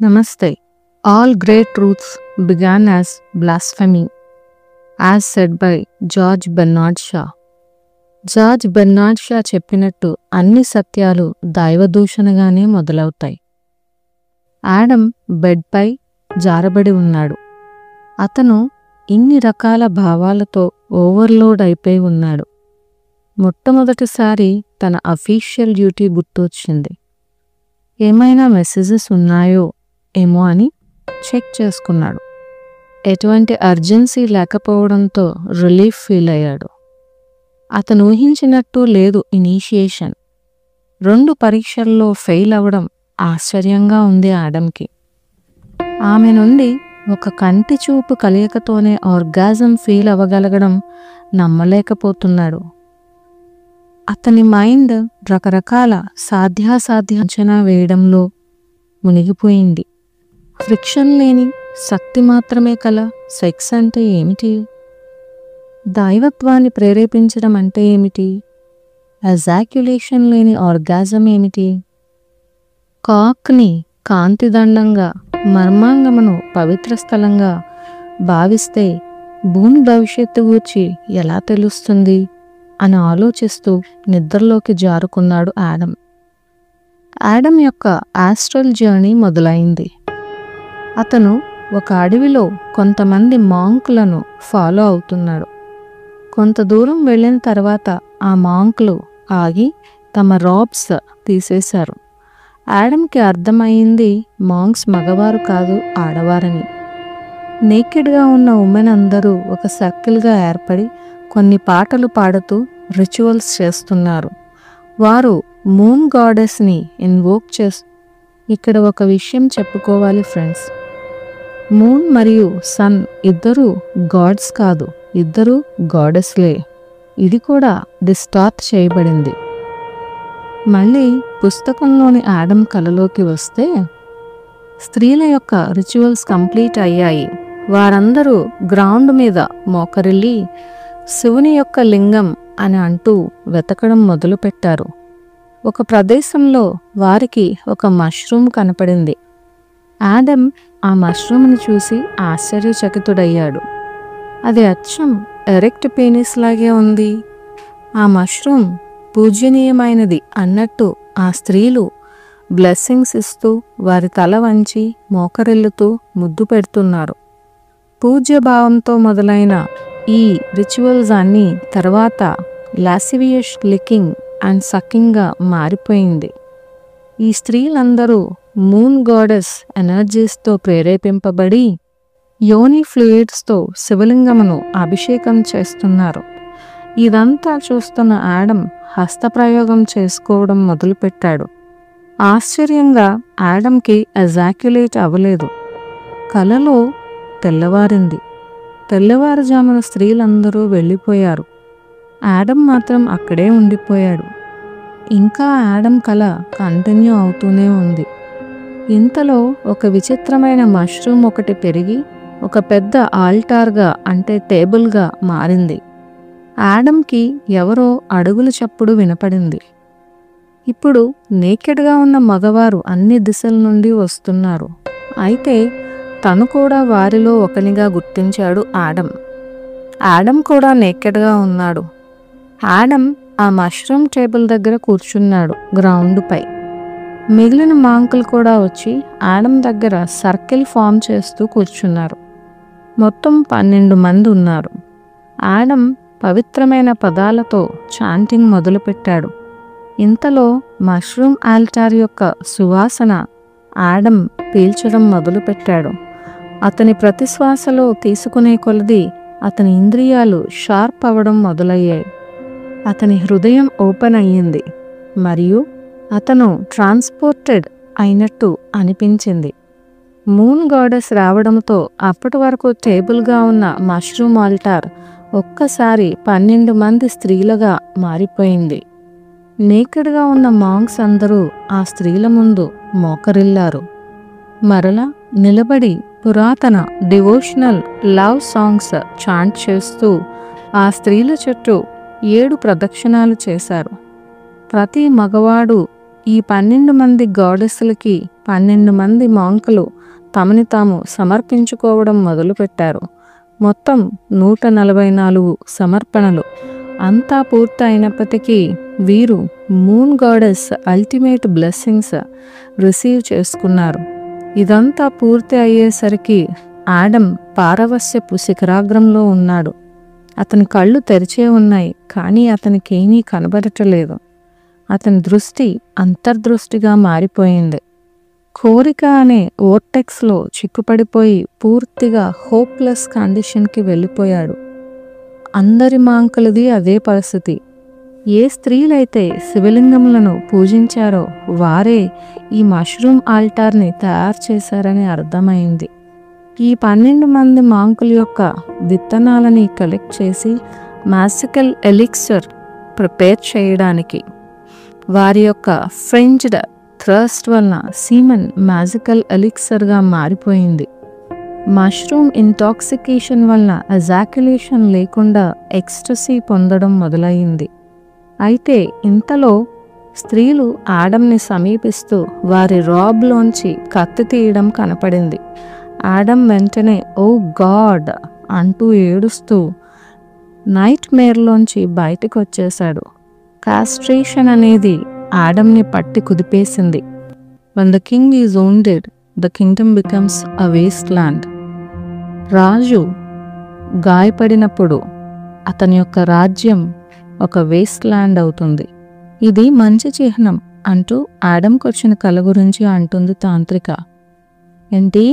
Namaste. All great truths began as blasphemy, as said by George Bernard Shaw. George Bernard Shah చెప్పినట్టు అన్ని సత్యాలు దైవదూషణగానే మొదలవుతాయి. Adam బెడ్పై జారబడి ఉన్నాడు. అతను ఇన్ని రకాల భావాలతో ఓవర్లోడ్ అయిపోయి ఉన్నాడు. మొట్టమొదటిసారి తన అఫీషియల్ డ్యూటీ గుర్తొచ్చింది. ఏమైనా మెసేజెస్ ఉన్నాయో ఏమో అని చెక్ చేసుకున్నాడు. ఎటువంటి అర్జెన్సీ లేకపోవడంతో రిలీఫ్ ఫీల్ అయ్యాడు. అతను ఊహించినట్టు లేదు ఇనీషియేషన్. 2 పరీక్షల్లో ఫెయిల్ అవ్వడం ఆశ్చర్యంగా ఉంది ఆడమ్కి. ఆమె నుండి ఒక కంటి చూపు కలయికతోనే ఆర్గాజం ఫీల్ అవ్వగలగడం నమ్మలేకపోతున్నాడు. అతని మైండ్ రకరకాల సాధ్యాసాధ్య అంచనా వేయడంలో మునిగిపోయింది. ఫ్రిక్షన్ లేని శక్తి మాత్రమే కల సెక్స్ అంటే ఏమిటి? దైవత్వాన్ని ప్రేరేపించడం అంటే ఏమిటి? ఎజాక్యులేషన్ లేని ఆర్గాజం ఏమిటి? కాక్ని కాంతిదండంగా, మర్మాంగమును పవిత్ర స్థలంగా భావిస్తే భూమి భవిష్యత్తు గూర్చి ఎలా తెలుస్తుంది అని ఆలోచిస్తూ నిద్రలోకి జారుకున్నాడు ఆడమ్. ఆడమ్ యొక్క ఆస్ట్రల్ జర్నీ మొదలైంది. అతను ఒక అడవిలో కొంతమంది మాంకులను ఫాలో అవుతున్నాడు. కొంత దూరం వెళ్ళిన తర్వాత ఆ మాంకులు ఆగి తమ రాబ్స్ తీసేశారు. ఆడమ్కి అర్థమైంది మాంక్స్ మగవారు కాదు, ఆడవారని. నేకెడ్గా ఉన్న ఉమెన్ అందరూ ఒక సర్కిల్గా ఏర్పడి కొన్ని పాటలు పాడుతూ రిచువల్స్ చేస్తున్నారు. వారు మూన్ గాడెస్ని ఇన్వోక్ చేస్తూ. ఇక్కడ ఒక విషయం చెప్పుకోవాలి ఫ్రెండ్స్. మూన్ మరియు సన్ ఇద్దరు గాడ్స్ కాదు, ఇద్దరు గాడెస్లే. ఇది కూడా డిస్టార్ట్ చేయబడింది. మళ్ళీ పుస్తకంలోని ఆడమ్ కలలోకి వస్తే స్త్రీల యొక్క రిచువల్స్ కంప్లీట్ అయ్యాయి. వారందరూ గ్రౌండ్ మీద మోకరిల్లి శివుని యొక్క లింగం అని అంటూ వెతకడం మొదలుపెట్టారు. ఒక ప్రదేశంలో వారికి ఒక మష్రూమ్ కనపడింది. ఆడమ్ ఆ మష్రూమ్ని చూసి ఆశ్చర్యచకితుడయ్యాడు. అది అచ్చం ఎరెక్ట్ పెనిస్ లాగే ఉంది. ఆ మష్రూమ్ పూజనీయమైనది అన్నట్టు ఆ స్త్రీలు బ్లెస్సింగ్స్ ఇస్తూ వారి తల వంచి మోకరిల్లుతూ ముద్దు పెడుతున్నారు. పూజ్యభావంతో మొదలైన ఈ రిచువల్స్ అన్నీ తర్వాత లాసివియస్ లికింగ్ అండ్ సకింగ్గా మారిపోయింది. ఈ స్త్రీలందరూ మూన్ గాడెస్ ఎనర్జీస్తో ప్రేరేపింపబడి యోని ఫ్లూయిడ్స్తో శివలింగమును అభిషేకం చేస్తున్నారు. ఇదంతా చూస్తున్న ఆడమ్ హస్తప్రయోగం చేసుకోవడం మొదలుపెట్టాడు. ఆశ్చర్యంగా ఆడమ్కి ఎజాక్యులేట్ అవ్వలేదు. కలలో తెల్లవారింది. తెల్లవారుజామున స్త్రీలందరూ వెళ్ళిపోయారు. ఆడమ్ మాత్రం అక్కడే ఉండిపోయాడు. ఇంకా ఆడమ్ కల కంటిన్యూ అవుతూనే ఉంది. ఇంతలో ఒక విచిత్రమైన మష్రూమ్ ఒకటి పెరిగి ఒక పెద్ద ఆల్టార్గా అంటే టేబుల్గా మారింది. ఆడమ్కి ఎవరో అడుగుల చప్పుడు వినపడింది. ఇప్పుడు నేకెడ్గా ఉన్న మగవారు అన్ని దిశల నుండి వస్తున్నారు. అయితే తను కూడా వారిలో ఒకనిగా గుర్తించాడు ఆడమ్. ఆడమ్ కూడా నేకెడ్గా ఉన్నాడు. ఆడమ్ ఆ మష్రూమ్ టేబుల్ దగ్గర కూర్చున్నాడు గ్రౌండ్పై. మిగిలిన మాంకులు కూడా వచ్చి ఆడమ్ దగ్గర సర్కిల్ ఫామ్ చేస్తూ కూర్చున్నారు. మొత్తం 12 మంది ఉన్నారు. ఆడమ్ పవిత్రమైన పదాలతో చాంటింగ్ మొదలుపెట్టాడు. ఇంతలో మష్రూమ్ ఆల్టార్ యొక్క సువాసన ఆడమ్ పీల్చడం మొదలుపెట్టాడు. అతని ప్రతిశ్వాసలో తీసుకునే కొలది అతని ఇంద్రియాలు షార్ప్ అవ్వడం మొదలయ్యాయి. అతని హృదయం ఓపెన్ అయ్యింది మరియు అతను ట్రాన్స్పోర్టెడ్ అయినట్టు అనిపించింది. మూన్ గాడెస్ రావడంతో అప్పటి వరకు టేబుల్గా ఉన్న మష్రూమ్ ఆల్టార్ ఒక్కసారి 12 మంది స్త్రీలుగా మారిపోయింది. నేకెడ్గా ఉన్న మాంక్స్ అందరూ ఆ స్త్రీల ముందు మోకరిల్లారు. మరలా నిలబడి పురాతన డివోషనల్ లవ్ సాంగ్స్ చాంట్ చేస్తూ ఆ స్త్రీల చుట్టూ 7 ప్రదక్షిణాలు చేశారు. ప్రతి మగవాడు ఈ 12 మంది గాడెస్లకి 12 మంది మాంకులు తమని తాము సమర్పించుకోవడం మొదలుపెట్టారు. మొత్తం 144 సమర్పణలు. అంతా పూర్తి అయినప్పటికీ వీరు moon goddess ultimate blessings receive చేసుకున్నారు. ఇదంతా పూర్తి అయ్యేసరికి ఆడమ్ పారవస్యపు శిఖరాగ్రంలో ఉన్నాడు. అతని కళ్ళు తెరిచే ఉన్నాయి, కానీ అతనికేమీ కనబడటలేదు. అతని దృష్టి అంతర్దృష్టిగా మారిపోయింది. కోరిక అనే ఓర్టెక్స్లో చిక్కుపడిపోయి పూర్తిగా హోప్లెస్ కండిషన్కి వెళ్ళిపోయాడు. అందరి మాంకులది అదే పరిస్థితి. ఏ స్త్రీలైతే శివలింగములను పూజించారో వారే ఈ మష్రూమ్ ఆల్టార్ని తయారు చేశారని అర్థమైంది. ఈ 12 మంది మాంకుల యొక్క విత్తనాలని కలెక్ట్ చేసి మ్యాజికల్ ఎలిక్సర్ ప్రిపేర్ చేయడానికి వారి యొక్క ఫ్రెంచ్డ్ థ్రస్ట్ వలన సీమన్ మ్యాజికల్ ఎలిక్సర్గా మారిపోయింది. మష్రూమ్ ఇంటాక్సికేషన్ వలన ఎజాక్యులేషన్ లేకుండా ఎక్స్టసీ పొందడం మొదలైంది. అయితే ఇంతలో స్త్రీలు ఆడమ్ని సమీపిస్తూ వారి రాబ్లోంచి కత్తి తీయడం కనపడింది. ఆడమ్ వెంటనే ఓ గాడ్ అంటూ ఏడుస్తూ నైట్ మేర్లోంచి బయటకు వచ్చేశాడు. కాస్ట్రేషన్ అనేది ఆడమ్ని పట్టి కుదిపేసింది. When the king is wounded, the kingdom becomes a wasteland. రాజు గాయపడినప్పుడు అతని యొక్క రాజ్యం ఒక వేస్ట్ ల్యాండ్ అవుతుంది. ఇది మంచి చిహ్నం అంటూ ఆడమ్కి వచ్చిన కళ గురించి అంటుంది తాంత్రిక. ఏంటి,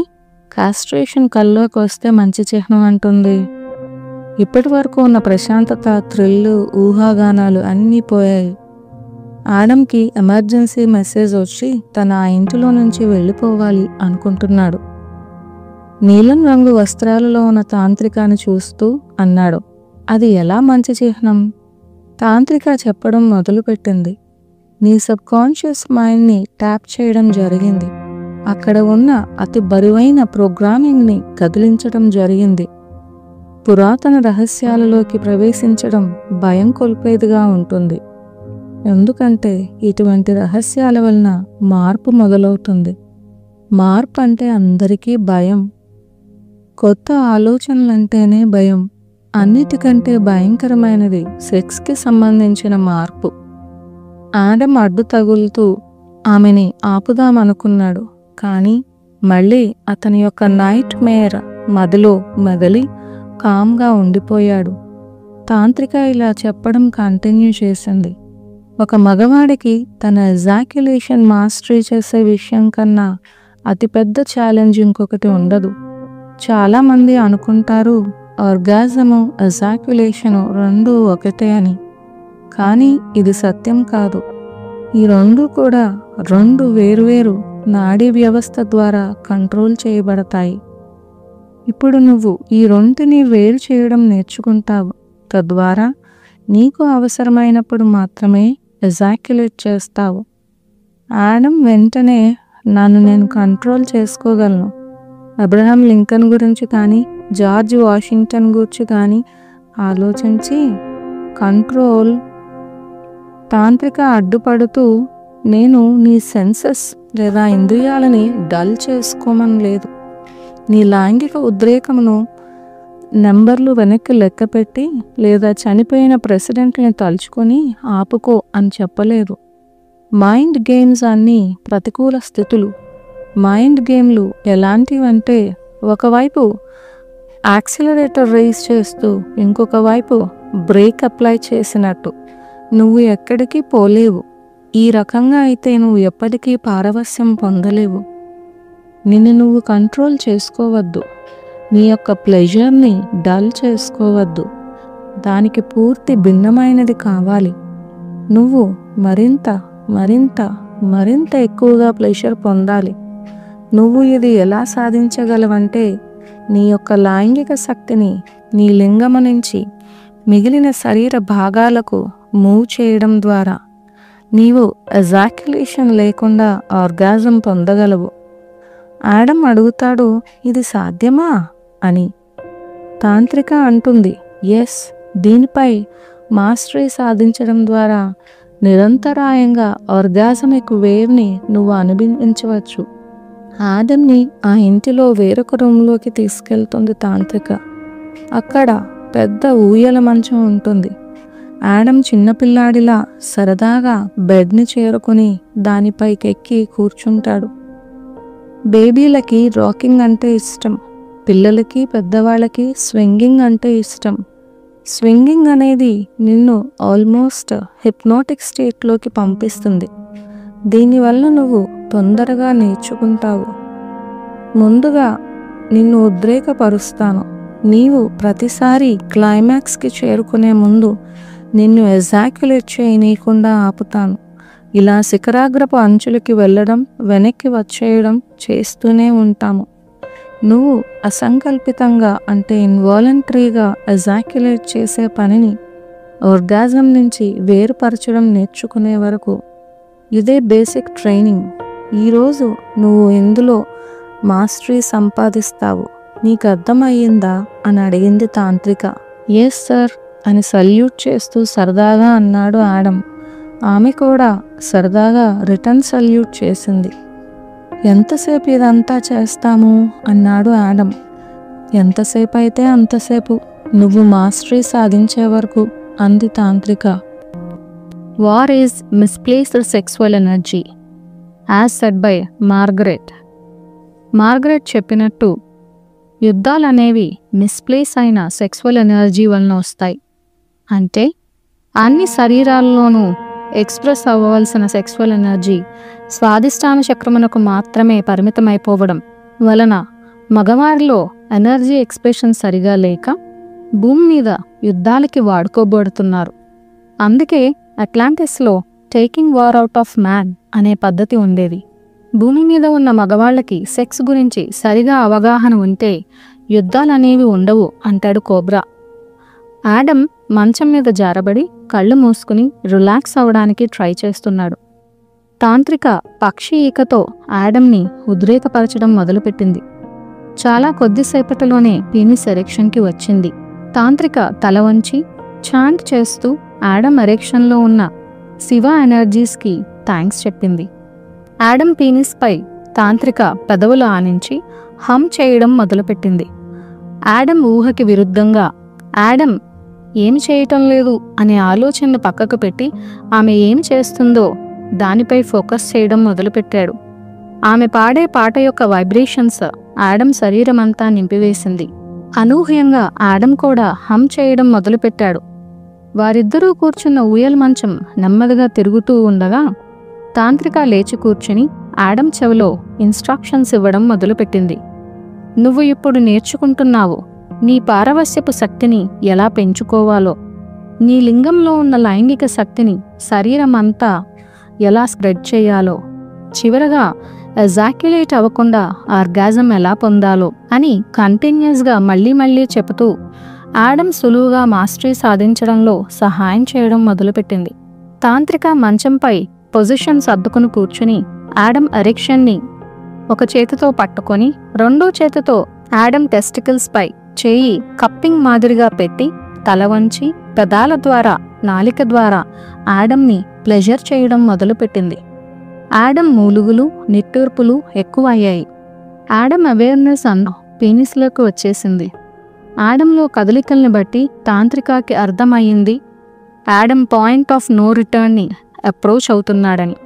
కాస్ట్రేషన్ కల్లోకి వస్తే మంచి చిహ్నం అంటుంది? ఇప్పటి వరకు ఉన్న ప్రశాంతత, థ్రిల్లు, ఊహాగానాలు అన్నీ పోయాయి. ఆడమ్కి ఎమర్జెన్సీ మెసేజ్ వచ్చి తన ఆ ఇంటిలో నుంచి వెళ్ళిపోవాలి అనుకుంటున్నాడు. నీలం రంగు వస్త్రాలలో ఉన్న తాంత్రికాన్ని చూస్తూ అన్నాడు, అది ఎలా మంచి చిహ్నం? తాంత్రిక చెప్పడం మొదలుపెట్టింది. నీ సబ్కాన్షియస్ మైండ్ని ట్యాప్ చేయడం జరిగింది. అక్కడ ఉన్న అతి బరువైన ప్రోగ్రామింగ్ని కదిలించడం జరిగింది. పురాతన రహస్యాలలోకి ప్రవేశించడం భయం కొల్పేదిగా ఉంటుంది. ఎందుకంటే ఇటువంటి రహస్యాల వలన మార్పు మొదలవుతుంది. మార్పు అంటే అందరికీ భయం. కొత్త ఆలోచనలంటేనే భయం. అన్నిటికంటే భయంకరమైనది సెక్స్కి సంబంధించిన మార్పు. ఆడమ్ అడ్డు తగులుతూ ఆమెని ఆపుదామనుకున్నాడు. కానీ మళ్ళీ అతని యొక్క నైట్ మేర్ మదిలో మెదలి కామ్గా ఉండిపోయాడు. తాంత్రిక ఇలా చెప్పడం కంటిన్యూ చేసింది. ఒక మగవాడికి తన ఎజాక్యులేషన్ మాస్టరీ చేసే విషయం కన్నా అతిపెద్ద ఛాలెంజ్ ఇంకొకటి ఉండదు. చాలామంది అనుకుంటారు ఆర్గాజము, ఎజాక్యులేషను రెండూ ఒకటే అని. కానీ ఇది సత్యం కాదు. ఈ రెండూ కూడా రెండు వేరువేరు నాడీ వ్యవస్థ ద్వారా కంట్రోల్ చేయబడతాయి. ఇప్పుడు నువ్వు ఈ రెంటిని వేరు చేయడం నేర్చుకుంటావు. తద్వారా నీకు అవసరమైనప్పుడు మాత్రమే ఎజాక్యులేట్ చేస్తావు. ఆడమ్ వెంటనే నన్ను నేను కంట్రోల్ చేసుకోగలను. అబ్రహాం లింకన్ గురించి కానీ జార్జ్ వాషింగ్టన్ గురించి కానీ ఆలోచించి కంట్రోల్. తాంత్రిక అడ్డుపడుతూ నేను నీ సెన్సెస్ లేదా ఇంద్రియాలని డల్ చేసుకోమని లేదు. నీ లైంగిక ఉద్రేకమును నెంబర్లు వెనక్కి లెక్కపెట్టి లేదా చనిపోయిన ప్రెసిడెంట్ని తలుచుకొని ఆపుకో అని చెప్పలేదు. మైండ్ గేమ్స్ అన్నీ ప్రతికూల స్థితులు. మైండ్ గేమ్లు ఎలాంటివంటే ఒకవైపు యాక్సిలరేటర్ రేస్ చేస్తూ ఇంకొక వైపు బ్రేక్ అప్లై చేసినట్టు. నువ్వు ఎక్కడికి పోలేవు. ఈ రకంగా అయితే నువ్వు ఎప్పటికీ పారవస్యం పొందలేవు. నిన్ను నువ్వు కంట్రోల్ చేసుకోవద్దు. నీ యొక్క ప్లెజర్ని డల్ చేసుకోవద్దు. దానికి పూర్తి భిన్నమైనది కావాలి. నువ్వు మరింత మరింత మరింత ఎక్కువగా ప్లెజర్ పొందాలి. నువ్వు ఇది ఎలా సాధించగలవంటే నీ యొక్క లైంగిక శక్తిని నీ లింగము నుంచి మిగిలిన శరీర భాగాలకు మూవ్ చేయడం ద్వారా నీవు ఎజాక్యులేషన్ లేకుండా ఆర్గాజం పొందగలవు. ఆడమ్ అడుగుతాడు, ఇది సాధ్యమా అని. తాంత్రిక అంటుంది, ఎస్, దీనిపై మాస్టరీ సాధించడం ద్వారా నిరంతరాయంగా ఆర్గాజమిక్ వేవ్ని నువ్వు అనుభవించవచ్చు. ఆడమ్ని ఆ ఇంటిలో వేరొక రూమ్లోకి తీసుకెళ్తుంది తాంత్రిక. అక్కడ పెద్ద ఊయల మంచం ఉంటుంది. ఆడమ్ చిన్నపిల్లాడిలా సరదాగా బెడ్ని చేరుకుని దానిపైకెక్కి కూర్చుంటాడు. బేబీలకి రాకింగ్ అంటే ఇష్టం. పిల్లలకి పెద్దవాళ్ళకి స్వింగింగ్ అంటే ఇష్టం. స్వింగింగ్ అనేది నిన్ను ఆల్మోస్ట్ హిప్నోటిక్ స్టేట్లోకి పంపిస్తుంది. దీనివల్ల నువ్వు తొందరగా నేర్చుకుంటావు. ముందుగా నిన్ను ఉద్రేకపరుస్తాను. నీవు ప్రతిసారి క్లైమాక్స్కి చేరుకునే ముందు నిన్ను ఎజాక్యులేట్ చేయనీయకుండా ఆపుతాను. ఇలా శిఖరాగ్రపు అంచులకి వెళ్ళడం, వెనక్కి వచ్చేయడం చేస్తూనే ఉంటాము. నువ్వు అసంకల్పితంగా అంటే ఇన్వాలంటరీగా ఎజాక్యులేట్ చేసే పనిని ఆర్గాజం నుంచి వేరుపరచడం నేర్చుకునే వరకు ఇదే బేసిక్ ట్రైనింగ్. ఈరోజు నువ్వు ఇందులో మాస్టరీ సంపాదిస్తావు. నీకు అర్థమయ్యిందా అని అడిగింది తాంత్రిక. ఎస్ సార్ అని సల్యూట్ చేస్తూ సరదాగా అన్నాడు ఆడమ్. ఆమె కూడా సరదాగా రిటర్న్ సల్యూట్ చేసింది. ఎంతసేపు ఇదంతా చేస్తాము అన్నాడు ఆడమ్. ఎంతసేపు అయితే అంతసేపు, నువ్వు మాస్టరీ సాధించే వరకు అంది తాంత్రిక. War is misplaced sexual energy as said by Margaret. Margaret చెప్పినట్టు యుద్ధాలనేవి మిస్ప్లేస్ అయిన సెక్సువల్ ఎనర్జీ వలన వస్తాయి. అంటే అన్ని శరీరాల్లోనూ ఎక్స్ప్రెస్ అవ్వవలసిన సెక్సువల్ ఎనర్జీ స్వాదిష్టాన చక్రమునకు మాత్రమే పరిమితమైపోవడం వలన మగవారిలో ఎనర్జీ ఎక్స్ప్రెషన్ సరిగా లేక భూమి మీద యుద్ధాలకి వాడుకోబడుతున్నారు. అందుకే అట్లాంటిస్లో taking war out of man అనే పద్ధతి ఉండేది. భూమి మీద ఉన్న మగవాళ్ళకి సెక్స్ గురించి సరిగా అవగాహన ఉంటే యుద్ధాలనేవి ఉండవు అంటాడు కోబ్రా. ఆడమ్ మంచం మీద జారబడి కళ్ళు మూసుకుని రిలాక్స్ అవడానికి ట్రై చేస్తున్నాడు. తాంత్రిక పక్షి ఈకతో ఆడమ్ని ఉద్రేకపరచడం మొదలుపెట్టింది. చాలా కొద్దిసేపటిలోనే పీనిస్ ఎరెక్షన్కి వచ్చింది. తాంత్రిక తల వంచి చాంట్ చేస్తూ ఆడమ్ ఎరెక్షన్లో ఉన్న శివ ఎనర్జీస్కి థ్యాంక్స్ చెప్పింది. ఆడమ్ పీనిస్పై తాంత్రిక పెదవులు ఆనించి హమ్ చేయడం మొదలుపెట్టింది. ఆడమ్ ఊహకి విరుద్ధంగా ఆడమ్ ఏమి చేయటం లేదు అనే ఆలోచనను పక్కకు పెట్టి ఆమె ఏమి చేస్తుందో దానిపై ఫోకస్ చేయడం మొదలుపెట్టాడు. ఆమె పాడే పాట యొక్క వైబ్రేషన్స్ ఆడమ్ శరీరమంతా నింపివేసింది. అనూహ్యంగా ఆడమ్ కూడా హమ్ చేయడం మొదలుపెట్టాడు. వారిద్దరూ కూర్చున్న ఊయల మంచం నెమ్మదిగా తిరుగుతూ ఉండగా తాంత్రిక లేచి కూర్చుని ఆడమ్ చెవిలో ఇన్స్ట్రక్షన్స్ ఇవ్వడం మొదలుపెట్టింది. నువ్వు ఇప్పుడు నేర్చుకుంటున్నావు నీ పారవస్యపు శక్తిని ఎలా పెంచుకోవాలో, నీ లింగంలో ఉన్న లైంగిక శక్తిని శరీరం అంతా ఎలా స్ప్రెడ్ చేయాలో, చివరగా ఎజాక్యులేట్ అవ్వకుండా ఆర్గాజం ఎలా పొందాలో అని కంటిన్యూస్గా మళ్ళీ మళ్ళీ చెబుతూ ఆడమ్ సులువుగా మాస్టరీ సాధించడంలో సహాయం చేయడం మొదలుపెట్టింది. తాంత్రిక మంచంపై పొజిషన్ సర్దుకుని కూర్చుని ఆడమ్ ఎరెక్షన్ని ఒక చేతితో పట్టుకొని రెండో చేతితో ఆడమ్ టెస్టికల్స్ పై చేయి కప్పింగ్ మాదిరిగా పెట్టి తల వంచి పెదాల ద్వారా నాలిక ద్వారా ఆడమ్ని ప్లెజర్ చేయడం మొదలుపెట్టింది. ఆడమ్ మూలుగులు నిట్టూర్పులు ఎక్కువ అయ్యాయి. ఆడమ్ అవేర్నెస్ అన్న పీనిస్లోకి వచ్చేసింది. ఆడమ్లో కదలికల్ని బట్టి తాంత్రికకి అర్థమయ్యింది ఆడమ్ పాయింట్ ఆఫ్ నో రిటర్న్ని అప్రోచ్ అవుతున్నాడని.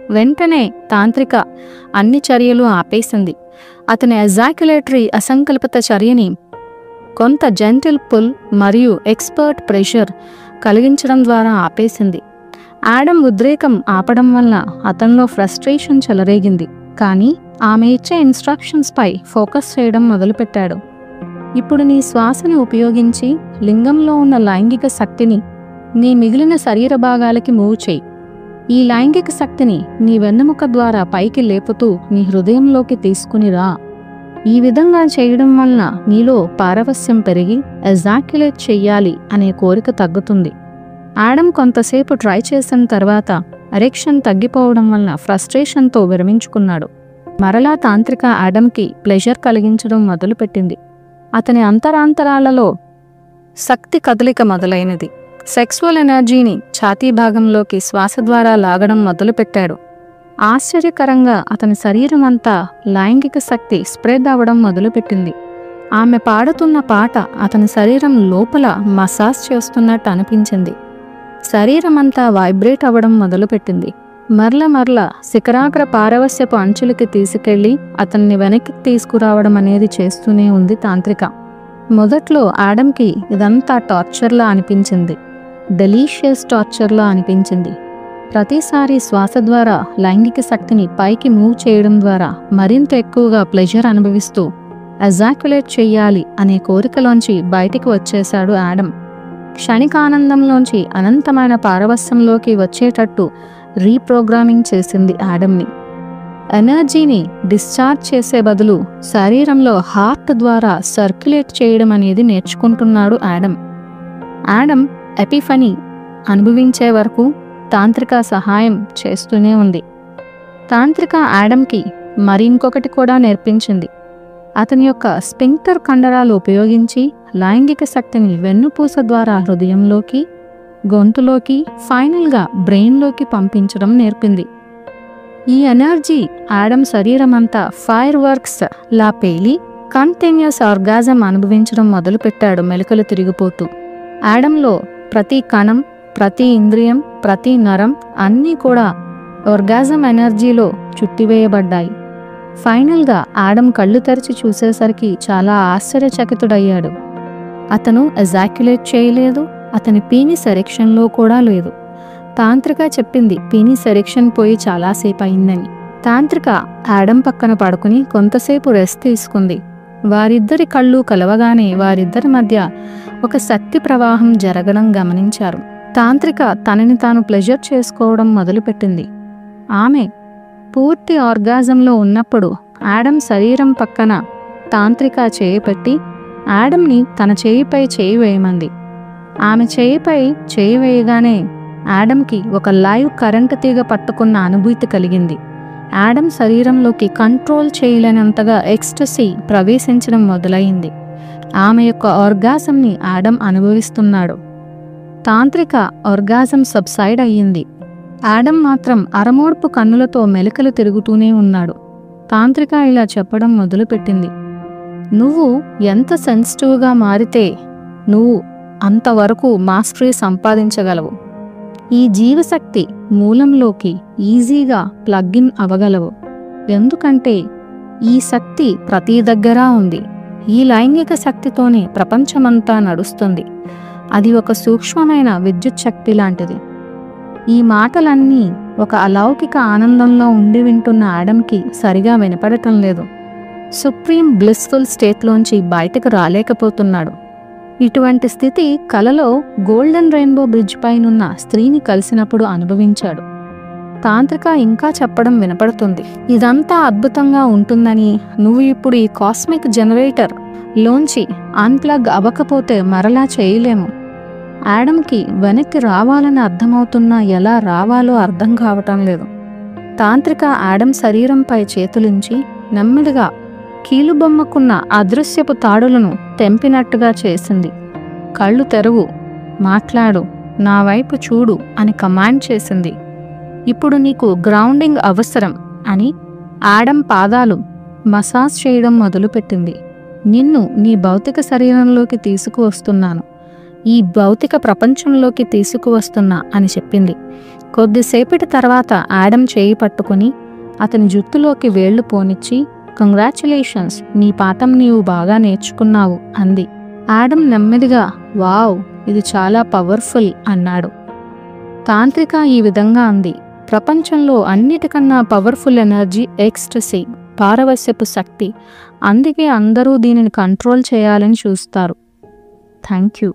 వెంటనే తాంత్రిక అన్ని చర్యలు ఆపేసింది. అతని ఎజాక్యులేటరీ అసంకల్పిత చర్యని కొంత జెంటిల్ పుల్ మరియు ఎక్స్పర్ట్ ప్రెషర్ కలిగించడం ద్వారా ఆపేసింది. ఆడమ్ ఉద్రేకం ఆపడం వల్ల అతనిలో ఫ్రస్ట్రేషన్ చెలరేగింది. కానీ ఆమె ఇచ్చే ఇన్స్ట్రక్షన్స్పై ఫోకస్ చేయడం మొదలుపెట్టాడు. ఇప్పుడు నీ శ్వాసని ఉపయోగించి లింగంలో ఉన్న లైంగిక శక్తిని నీ మిగిలిన శరీర భాగాలకి మూవ్ చేయి. ఈ లైంగిక శక్తిని నీ వెన్నెముక ద్వారా పైకి లేపుతూ నీ హృదయంలోకి తీసుకుని రా. ఈ విధంగా చేయడం వలన నీలో పారవస్యం పెరిగి ఎజాక్యులేట్ చెయ్యాలి అనే కోరిక తగ్గుతుంది. ఆడమ్ కొంతసేపు ట్రై చేసిన తర్వాత ఎరెక్షన్ తగ్గిపోవడం వలన ఫ్రస్ట్రేషన్తో విరమించుకున్నాడు. మరలా తాంత్రిక ఆడమ్కి ప్లెజర్ కలిగించడం మొదలుపెట్టింది. అతని అంతరాంతరాలలో శక్తి కదలిక మొదలైనది. సెక్సువల్ ఎనర్జీని ఛాతీ భాగంలోకి శ్వాస ద్వారా లాగడం మొదలుపెట్టాడు. ఆశ్చర్యకరంగా అతని శరీరం అంతా లైంగిక శక్తి స్ప్రెడ్ అవ్వడం మొదలుపెట్టింది. ఆమె పాడుతున్న పాట అతని శరీరం లోపల మసాజ్ చేస్తున్నట్టు అనిపించింది. శరీరం అంతా వైబ్రేట్ అవ్వడం మొదలుపెట్టింది. మరల శిఖరాగ్ర పారవస్యపు అంచులకి తీసుకెళ్లి అతన్ని వెనక్కి తీసుకురావడం అనేది చేస్తూనే ఉంది తాంత్రిక. మొదట్లో ఆడమ్కి ఇదంతా టార్చర్లా అనిపించింది. డెలీషియస్ టార్చర్లా అనిపించింది. ప్రతిసారి శ్వాస ద్వారా లైంగిక శక్తిని పైకి మూవ్ చేయడం ద్వారా మరింత ఎక్కువగా ప్లెజర్ అనుభవిస్తూ ఎజాక్యులేట్ చెయ్యాలి అనే కోరికలోంచి బయటికి వచ్చేశాడు ఆడమ్. క్షణికానందంలోంచి అనంతమైన పారవస్యంలోకి వచ్చేటట్టు రీప్రోగ్రామింగ్ చేసింది ఆడమ్ని. ఎనర్జీని డిశ్చార్జ్ చేసే బదులు శరీరంలో హార్ట్ ద్వారా సర్క్యులేట్ చేయడం అనేది నేర్చుకుంటున్నాడు ఆడమ్. ఆడమ్ ఎపిఫనీ అనుభవించే వరకు తాంత్రిక సహాయం చేస్తూనే ఉంది. తాంత్రిక ఆడమ్కి మరింకొకటి కూడా నేర్పించింది. అతని యొక్క స్పింక్టర్ కండరాలు ఉపయోగించి లైంగిక శక్తిని వెన్నుపూస ద్వారా హృదయంలోకి, గొంతులోకి, ఫైనల్గా బ్రెయిన్లోకి పంపించడం నేర్పింది. ఈ ఎనర్జీ ఆడమ్ శరీరమంతా ఫైర్ వర్క్స్ లా పేలి కంటిన్యూస్ ఆర్గాజం అనుభవించడం మొదలుపెట్టాడు మెలికలు తిరిగిపోతూ. ఆడమ్లో ప్రతి కణం, ప్రతి ఇంద్రియం, ప్రతి నరం అన్నీ కూడా ఆర్గాజం ఎనర్జీలో చుట్టివేయబడ్డాయి. ఫైనల్గా ఆడమ్ కళ్ళు తెరిచి చూసేసరికి చాలా ఆశ్చర్యచకితుడయ్యాడు. అతను ఎజాక్యులేట్ చేయలేదు. అతని పీనిస్ ఎరెక్షన్లో కూడా లేదు. తాంత్రిక చెప్పింది పీనిస్ ఎరెక్షన్ పోయి చాలాసేపు అయిందని. తాంత్రిక ఆడమ్ పక్కన పడుకుని కొంతసేపు రెస్ట్ తీసుకుంది. వారిద్దరి కళ్ళు కలవగానే వారిద్దరి మధ్య ఒక శక్తి ప్రవాహం జరగడం గమనించారు. తాంత్రిక తనని తాను ప్లెజర్ చేసుకోవడం మొదలుపెట్టింది. ఆమె పూర్తి ఆర్గాజంలో ఉన్నప్పుడు ఆడమ్ శరీరం పక్కన తాంత్రిక చేయి పెట్టి ఆడమ్ని తన చేయిపై చేయి వేయమంది. ఆమె చేయిపై చేయి వేయగానే ఆడమ్కి ఒక లైవ్ కరెంటు తీగ పట్టుకున్న అనుభూతి కలిగింది. ఆడమ్ శరీరంలోకి కంట్రోల్ చేయలేనంతగా ఎక్స్టసీ ప్రవేశించడం మొదలైంది. ఆమె యొక్క ఆర్గాజంని ఆడమ్ అనుభవిస్తున్నాడు. తాంత్రిక ఆర్గాజం సబ్సైడ్ అయ్యింది. ఆడమ్ మాత్రం అరమోడ్పు కన్నులతో మెలికలు తిరుగుతూనే ఉన్నాడు. తాంత్రిక ఇలా చెప్పడం మొదలుపెట్టింది. నువ్వు ఎంత సెన్సిటివ్గా మారితే నువ్వు అంతవరకు మాస్టరీ సంపాదించగలవు. ఈ జీవశక్తి మూలంలోకి ఈజీగా ప్లగ్ఇన్ అవ్వగలవు. ఎందుకంటే ఈ శక్తి ప్రతి దగ్గర ఉంది. ఈ లైంగిక శక్తితోనే ప్రపంచమంతా నడుస్తుంది. అది ఒక సూక్ష్మమైన విద్యుత్ శక్తి లాంటిది. ఈ మాటలన్నీ ఒక అలౌకిక ఆనందంలో ఉండి వింటున్న ఆడమ్కి సరిగా వినపడటం లేదు. సుప్రీం బ్లిస్ఫుల్ స్టేట్లోంచి బయటకు రాలేకపోతున్నాడు. ఇటువంటి స్థితి కలలో గోల్డెన్ రెయిన్బో బ్రిడ్జ్ పైనున్న స్త్రీని కలిసినప్పుడు అనుభవించాడు. తాంత్రిక ఇంకా చెప్పడం వినపడుతుంది. ఇదంతా అద్భుతంగా ఉంటుందని, నువ్వు ఇప్పుడు ఈ కాస్మిక్ జనరేటర్ లోంచి అన్ప్లగ్ అవ్వకపోతే మరలా చేయలేము. ఆడమ్కి వెనక్కి రావాలని అర్థమవుతున్నా ఎలా రావాలో అర్థం కావటం లేదు. తాంత్రిక ఆడమ్ శరీరంపై చేతులుంచి నెమ్మదిగా కీలుబొమ్మకున్న అదృశ్యపు తాడులను తెంపినట్టుగా చేసింది. కళ్ళు తెరువు, మాట్లాడు, నా వైపు చూడు అని కమాండ్ చేసింది. ఇప్పుడు నీకు గ్రౌండింగ్ అవసరం అని ఆడమ్ పాదాలు మసాజ్ చేయడం మొదలుపెట్టింది. నిన్ను నీ భౌతిక శరీరంలోకి తీసుకువస్తున్నాను, ఈ భౌతిక ప్రపంచంలోకి తీసుకువస్తున్నా అని చెప్పింది. కొద్దిసేపటి తర్వాత ఆడమ్ చేయి పట్టుకుని అతని జుట్టులోకి వేళ్లు పోనిచ్చి, కంగ్రాచులేషన్స్, నీ పాఠం నీవు బాగా నేర్చుకున్నావు అంది. ఆడమ్ నెమ్మదిగా వావ్, ఇది చాలా పవర్ఫుల్ అన్నాడు. తాంత్రిక ఈ విధంగా అంది, ప్రపంచంలో అన్నిటికన్నా పవర్ఫుల్ ఎనర్జీ ఎక్స్టసీ, పారవస్యపు శక్తి. అందుకే అందరూ దీనిని కంట్రోల్ చేయాలని చూస్తారు. Thank you.